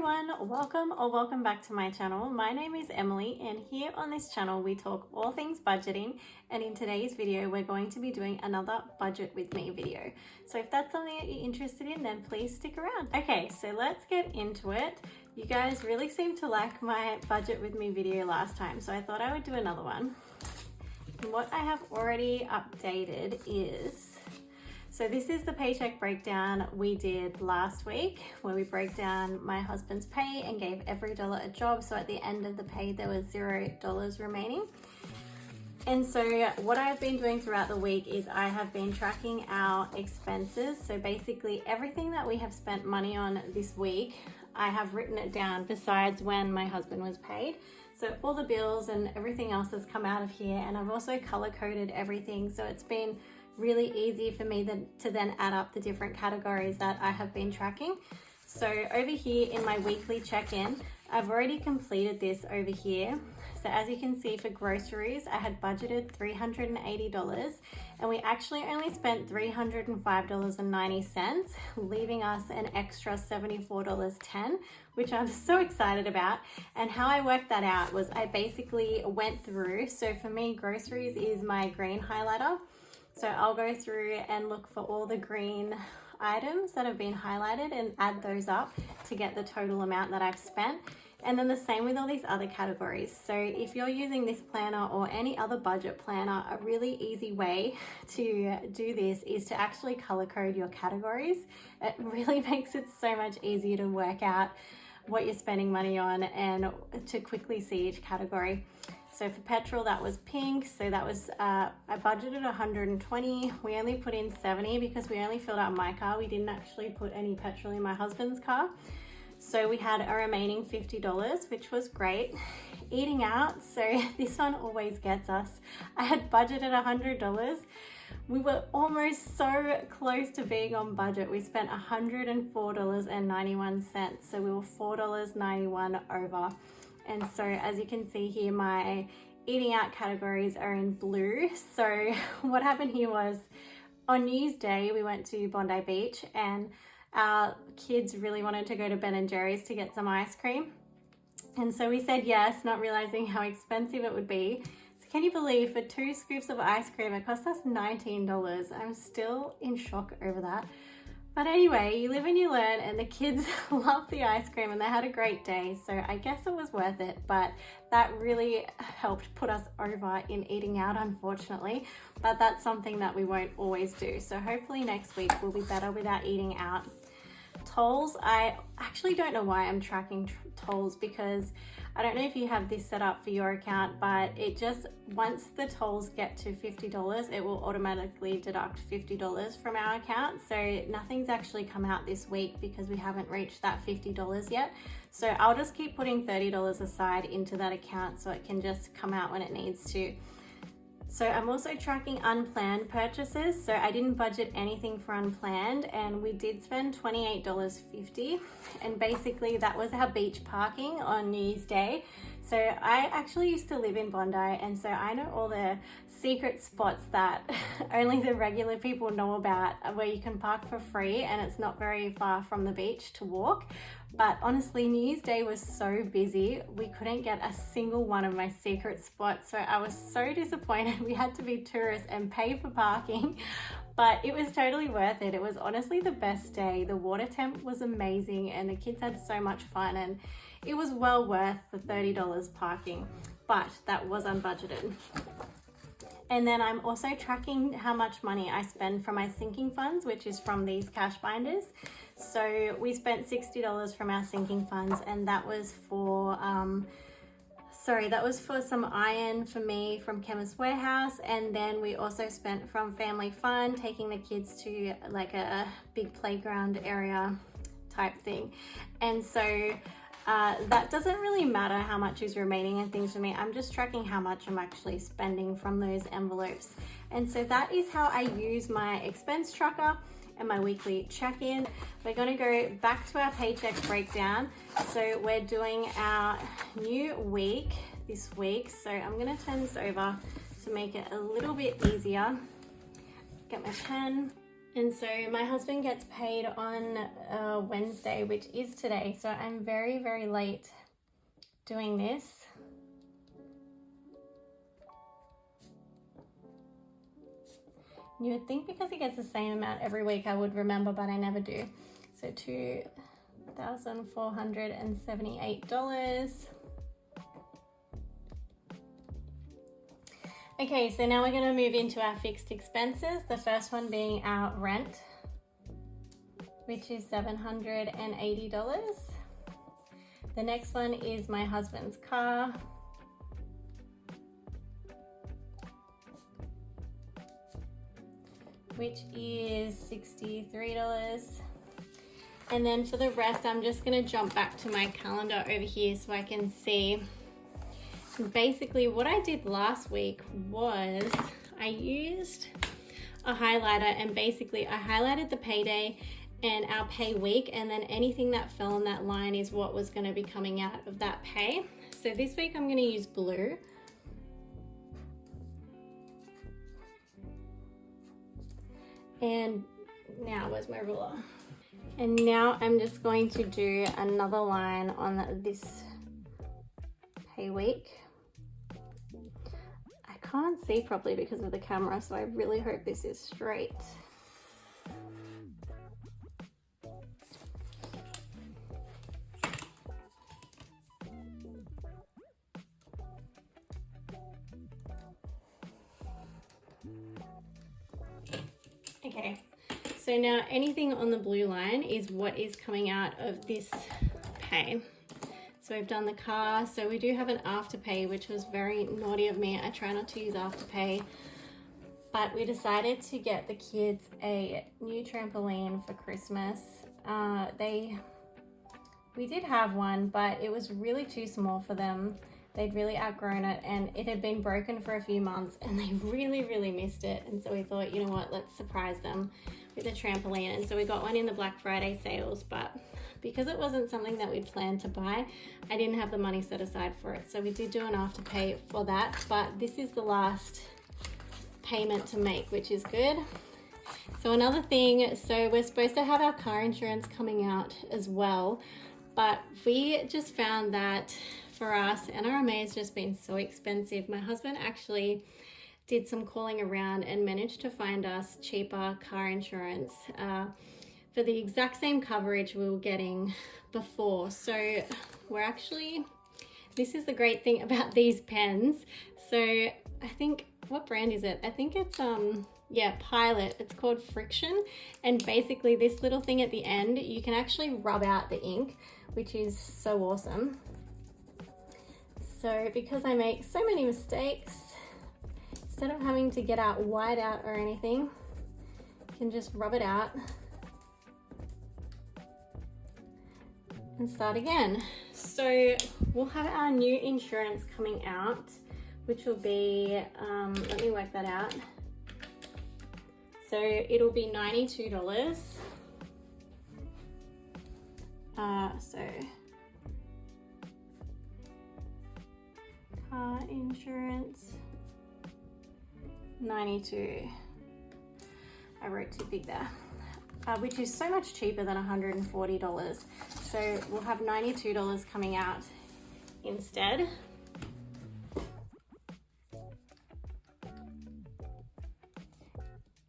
everyone, welcome back to my channel. My name is Emily and here on this channel we talk all things budgeting, and in today's video we're going to be doing another budget with me video. So if that's something that you're interested in, then please stick around. Okay, so let's get into it. You guys really seemed to like my budget with me video last time, so I thought I would do another one. And what I have already updated is, so this is the paycheck breakdown we did last week, where we break down my husband's pay and gave every dollar a job. So at the end of the pay, there was $0 remaining. And so what I've been doing throughout the week is I have been tracking our expenses. So basically everything that we have spent money on this week, I have written it down besides when my husband was paid. So all the bills and everything else has come out of here, and I've also color coded everything. So it's been really easy for me to then add up the different categories that I have been tracking. So over here in my weekly check-in, I've already completed this over here. So as you can see, for groceries, I had budgeted $380 and we actually only spent $305.90, leaving us an extra $74.10, which I'm so excited about. And how I worked that out was I basically went through, so for me, groceries is my green highlighter. So I'll go through and look for all the green items that have been highlighted and add those up to get the total amount that I've spent. And then the same with all these other categories. So if you're using this planner or any other budget planner, a really easy way to do this is to actually color code your categories. It really makes it so much easier to work out what you're spending money on and to quickly see each category. So for petrol, that was pink. So that was, I budgeted 120. We only put in 70 because we only filled out my car. We didn't actually put any petrol in my husband's car. So we had a remaining $50, which was great. Eating out, so this one always gets us. I had budgeted $100. We were almost so close to being on budget. We spent $104.91. So we were $4.91 over. And so as you can see here, my eating out categories are in blue. So what happened here was on New Year's Day, we went to Bondi Beach and our kids really wanted to go to Ben & Jerry's to get some ice cream. And so we said yes, not realizing how expensive it would be. So can you believe for 2 scoops of ice cream, it cost us $19. I'm still in shock over that. But anyway, you live and you learn, and the kids love the ice cream and they had a great day. So I guess it was worth it, but that really helped put us over in eating out, unfortunately. But that's something that we won't always do. So hopefully next week we'll be better with our eating out. Tolls, I actually don't know why I'm tracking tolls, because I don't know if you have this set up for your account, but it just, once the tolls get to $50, it will automatically deduct $50 from our account. So nothing's actually come out this week because we haven't reached that $50 yet. So I'll just keep putting $30 aside into that account so it can just come out when it needs to. So I'm also tracking unplanned purchases. So I didn't budget anything for unplanned, and we did spend $28.50. And basically that was our beach parking on New Year's Day. So I actually used to live in Bondi, and so I know all the secret spots that only the regular people know about, where you can park for free and it's not very far from the beach to walk. But honestly, New Year's Day was so busy, we couldn't get a single one of my secret spots. So I was so disappointed. We had to be tourists and pay for parking, but it was totally worth it. It was honestly the best day. The water temp was amazing and the kids had so much fun, and it was well worth the $30 parking, but that was unbudgeted. And then I'm also tracking how much money I spend from my sinking funds, which is from these cash binders. So we spent $60 from our sinking funds, and that was for some iron for me from Chemist Warehouse. And then we also spent from Family Fun, taking the kids to like a big playground area type thing. And so that doesn't really matter how much is remaining and things for me. I'm just tracking how much I'm actually spending from those envelopes. And so that is how I use my expense tracker and my weekly check-in. We're going to go back to our paycheck breakdown. So we're doing our new week this week. So I'm going to turn this over to make it a little bit easier. Get my pen And so my husband gets paid on Wednesday, which is today. So I'm very, very late doing this. You would think because he gets the same amount every week I would remember, but I never do. So $2,478. Okay, so now we're going to move into our fixed expenses. The first one being our rent, which is $780. The next one is my husband's car, which is $63. And then for the rest, I'm just going to jump back to my calendar over here so I can see. Basically, what I did last week was I used a highlighter, and basically I highlighted the payday and our pay week, and then anything that fell on that line is what was going to be coming out of that pay. So this week I'm going to use blue. And now, where's my ruler? And now I'm just going to do another line on this pay week. I can't see properly because of the camera, so I really hope this is straight. Okay, so now anything on the blue line is what is coming out of this pay. So we've done the car, so we do have an afterpay, which was very naughty of me. I try not to use afterpay, but we decided to get the kids a new trampoline for Christmas. We did have one, but it was really too small for them. They'd really outgrown it, and it had been broken for a few months, and they really, really missed it. And so we thought, you know what, let's surprise them with a trampoline. And so we got one in the Black Friday sales, but because it wasn't something that we'd planned to buy, I didn't have the money set aside for it. So we did do an afterpay for that, but this is the last payment to make, which is good. So another thing, so we're supposed to have our car insurance coming out as well, but we just found that for us, NRMA has just been so expensive. My husband actually did some calling around and managed to find us cheaper car insurance for the exact same coverage we were getting before. So we're actually, this is the great thing about these pens. So I think, what brand is it? I think it's Pilot. It's called Friction, and basically this little thing at the end, you can actually rub out the ink, which is so awesome. So because I make so many mistakes, instead of having to get out white out or anything, you can just rub it out and start again. So we'll have our new insurance coming out, which will be, let me work that out. So it'll be $92. So car insurance, 92. I wrote too big there. Which is so much cheaper than $140. So we'll have $92 coming out instead.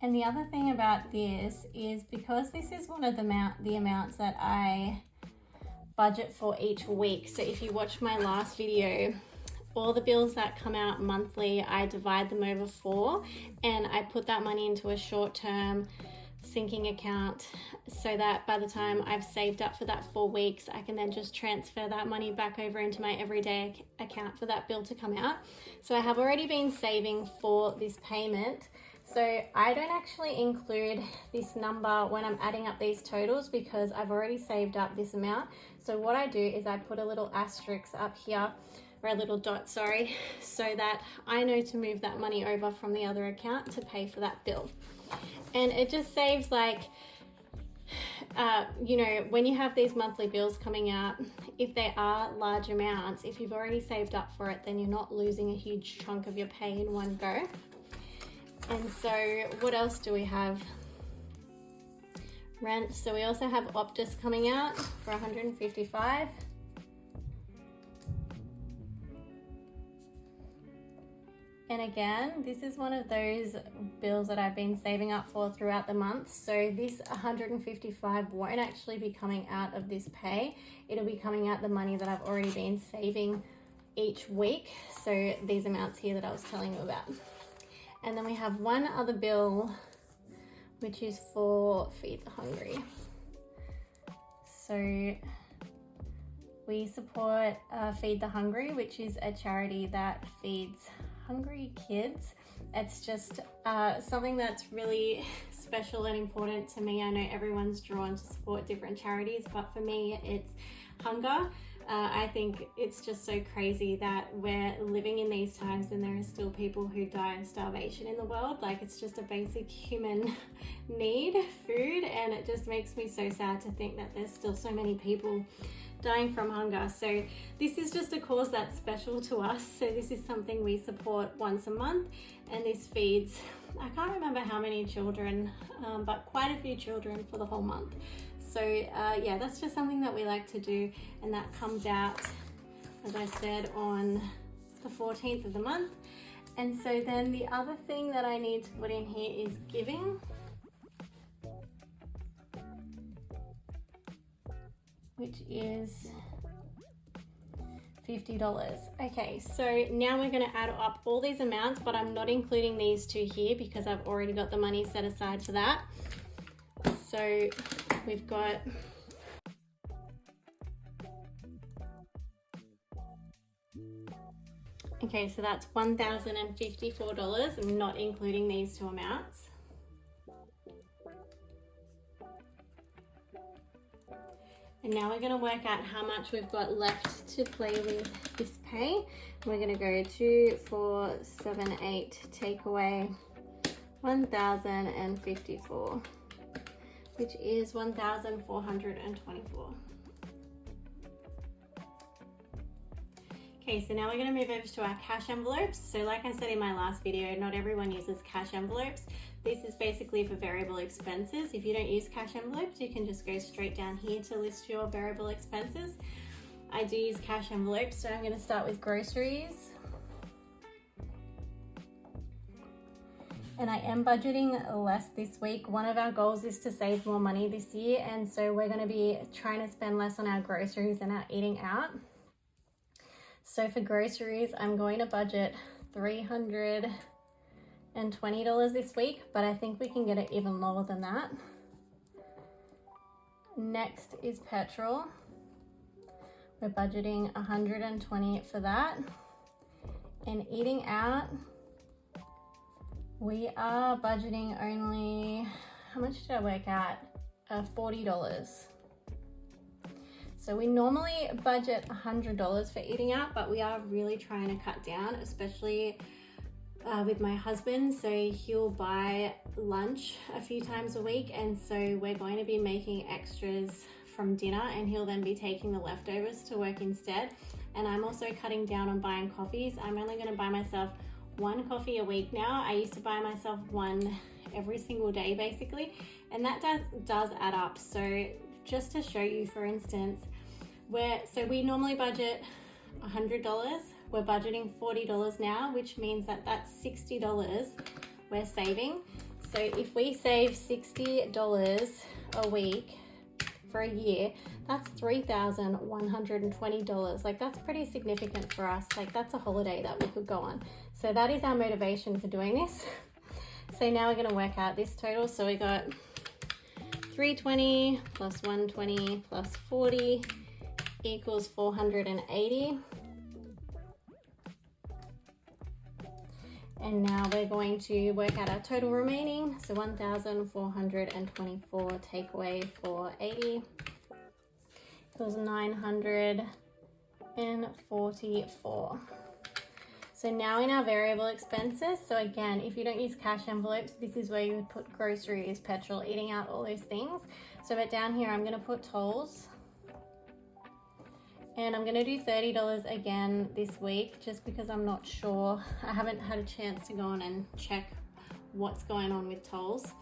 And the other thing about this is, because this is one of the amounts that I budget for each week. So if you watch my last video, all the bills that come out monthly, I divide them over 4, and I put that money into a short-term sinking account so that by the time I've saved up for that 4 weeks, I can then just transfer that money back over into my everyday account for that bill to come out. So I have already been saving for this payment. So I don't actually include this number when I'm adding up these totals because I've already saved up this amount. So what I do is I put a little asterisk up here, or a little dot, sorry, so that I know to move that money over from the other account to pay for that bill. And it just saves, like, you know, when you have these monthly bills coming out, if they are large amounts, if you've already saved up for it, then you're not losing a huge chunk of your pay in one go. And so what else do we have? rent. So we also have Optus coming out for $155. And again, this is one of those bills that I've been saving up for throughout the month. So this $155 won't actually be coming out of this pay. It'll be coming out the money that I've already been saving each week. So these amounts here that I was telling you about. And then we have one other bill, which is for Feed the Hungry. So we support Feed the Hungry, which is a charity that feeds hungry kids. It's just something that's really special and important to me. I know everyone's drawn to support different charities, but for me, it's hunger. I think it's just so crazy that we're living in these times and there are still people who die of starvation in the world. Like, it's just a basic human need, food, and it just makes me so sad to think that there's still so many people dying from hunger. So this is just a cause that's special to us. So this is something we support once a month, and this feeds, I can't remember how many children, but quite a few children for the whole month. So yeah, that's just something that we like to do, and that comes out, as I said, on the 14th of the month. And so then the other thing that I need to put in here is giving, which is $50. Okay, so now we're going to add up all these amounts, but I'm not including these two here because I've already got the money set aside for that. So we've got okay, so that's $1,054. I'm not including these two amounts. And now we're going to work out how much we've got left to play with this pay. We're going to go 2, 4, 7, 8, take away 1,054, which is 1,424. Okay, so now we're going to move over to our cash envelopes. So like I said in my last video, not everyone uses cash envelopes. This is basically for variable expenses. If you don't use cash envelopes, you can just go straight down here to list your variable expenses. I do use cash envelopes, so I'm going to start with groceries. And I am budgeting less this week. One of our goals is to save more money this year, and so we're going to be trying to spend less on our groceries and our eating out. So for groceries, I'm going to budget $320 this week, but I think we can get it even lower than that. Next is petrol. We're budgeting $120 for that. And eating out, we are budgeting only, how much did I work out? $40. So we normally budget $100 for eating out, but we are really trying to cut down, especially with my husband. So he'll buy lunch a few times a week, and so we're going to be making extras from dinner, and he'll then be taking the leftovers to work instead. And I'm also cutting down on buying coffees. I'm only going to buy myself one coffee a week now. I used to buy myself one every single day basically, and that does add up. So just to show you, for instance, we normally budget $100. We're budgeting $40 now, which means that that's $60 we're saving. So if we save $60 a week for a year, that's $3,120. Like, that's pretty significant for us. Like, that's a holiday that we could go on. So that is our motivation for doing this. So now we're going to work out this total. So we got 320 plus 120 plus 40 equals 480. And now we're going to work out our total remaining. So 1,424 take away 480 equals 944. So now in our variable expenses, so again, if you don't use cash envelopes, this is where you would put groceries, petrol, eating out, all those things. So but down here, I'm gonna put tolls. And I'm gonna do $30 again this week, just because I'm not sure. I haven't had a chance to go on and check what's going on with tolls.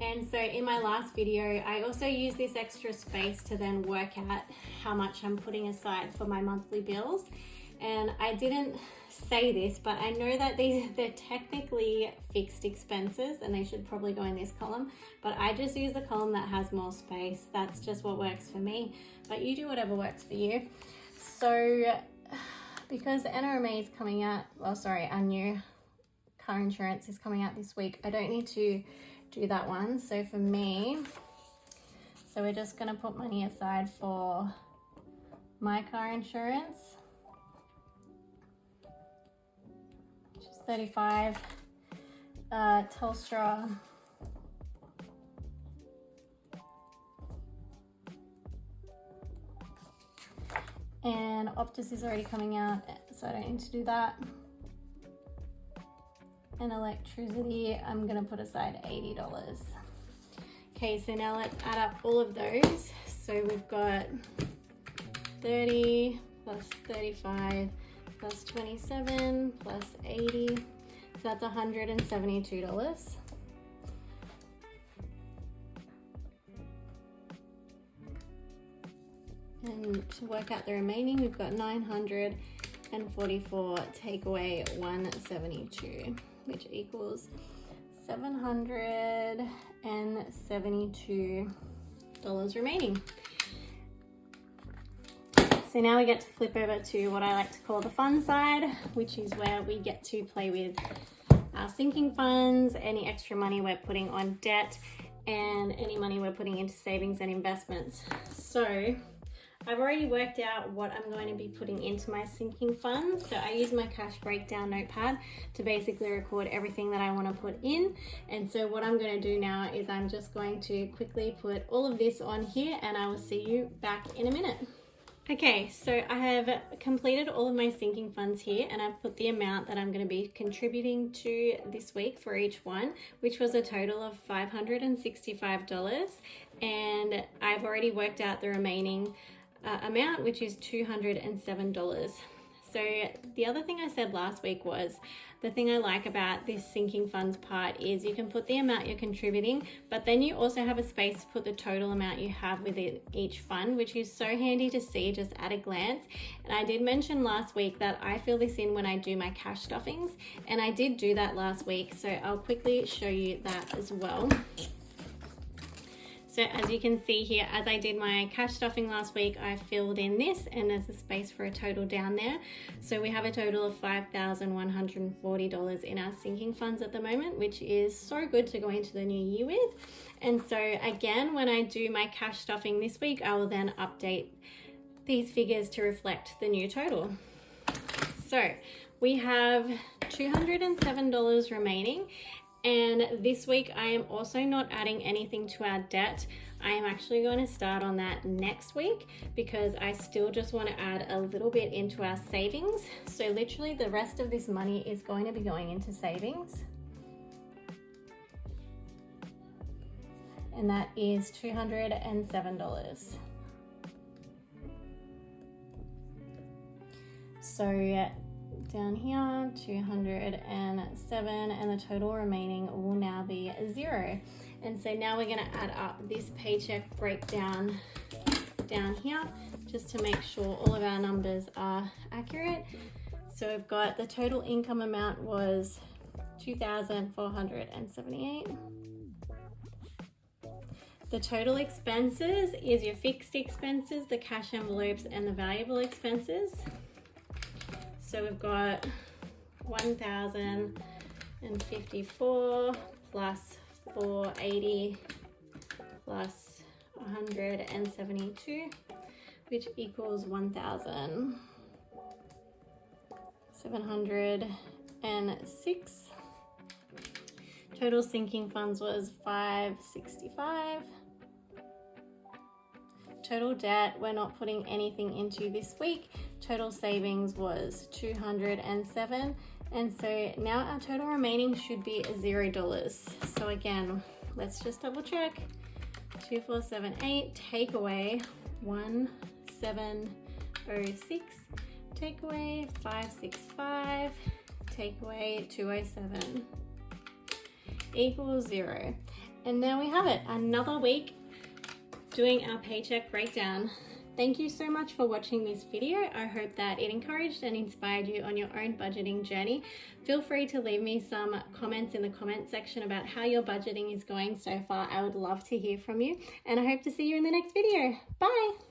And so in my last video, I also used this extra space to then work out how much I'm putting aside for my monthly bills. And I didn't say this, but I know that they're technically fixed expenses and they should probably go in this column, but I just use the column that has more space. That's just what works for me, but you do whatever works for you. So because NRMA is coming out, our new car insurance is coming out this week, I don't need to do that one. So for me, we're just going to put money aside for my car insurance, which is $35, Telstra, and Optus is already coming out, so I don't need to do that. And electricity, I'm gonna put aside $80. Okay, so now let's add up all of those. So we've got 30 plus 35 plus 27 plus 80, so that's $172. And to work out the remaining, we've got 944 take away 172, which equals $772 remaining. So now we get to flip over to what I like to call the fun side, which is where we get to play with our sinking funds, any extra money we're putting on debt, and any money we're putting into savings and investments. So I've already worked out what I'm going to be putting into my sinking funds. So I use my cash breakdown notepad to basically record everything that I want to put in. And so what I'm going to do now is I'm just going to quickly put all of this on here, and I will see you back in a minute. Okay, so I have completed all of my sinking funds here, and I've put the amount that I'm going to be contributing to this week for each one, which was a total of $565. And I've already worked out the remaining amount, which is $207. So the other thing I said last week was, the thing I like about this sinking funds part is you can put the amount you're contributing, but then you also have a space to put the total amount you have within each fund, which is so handy to see just at a glance. And I did mention last week that I fill this in when I do my cash stuffings, and I did do that last week, so I'll quickly show you that as well. So as you can see here, as I did my cash stuffing last week, I filled in this, and there's a space for a total down there. So we have a total of $5,140 in our sinking funds at the moment, which is so good to go into the new year with. And so again, when I do my cash stuffing this week, I will then update these figures to reflect the new total. So we have $207 remaining. And this week I am also not adding anything to our debt. I am actually going to start on that next week because I still just want to add a little bit into our savings. So literally the rest of this money is going to be going into savings. And that is $207. So down here, 207, and the total remaining will now be 0. And so now we're going to add up this paycheck breakdown down here just to make sure all of our numbers are accurate. So we've got the total income amount was $2,478. The total expenses is your fixed expenses, the cash envelopes, and the valuable expenses. So we've got 1,054 plus 480 plus 172, which equals 1,706. Total sinking funds was 565. Total debt, we're not putting anything into this week. Total savings was 207, and so now our total remaining should be $0. So again, let's just double check. 2478 take away 1706, take away 565, take away 207 equals 0. And there we have it, another week doing our paycheck breakdown. Thank you so much for watching this video. I hope that it encouraged and inspired you on your own budgeting journey. Feel free to leave me some comments in the comment section about how your budgeting is going so far. I would love to hear from you, and I hope to see you in the next video. Bye.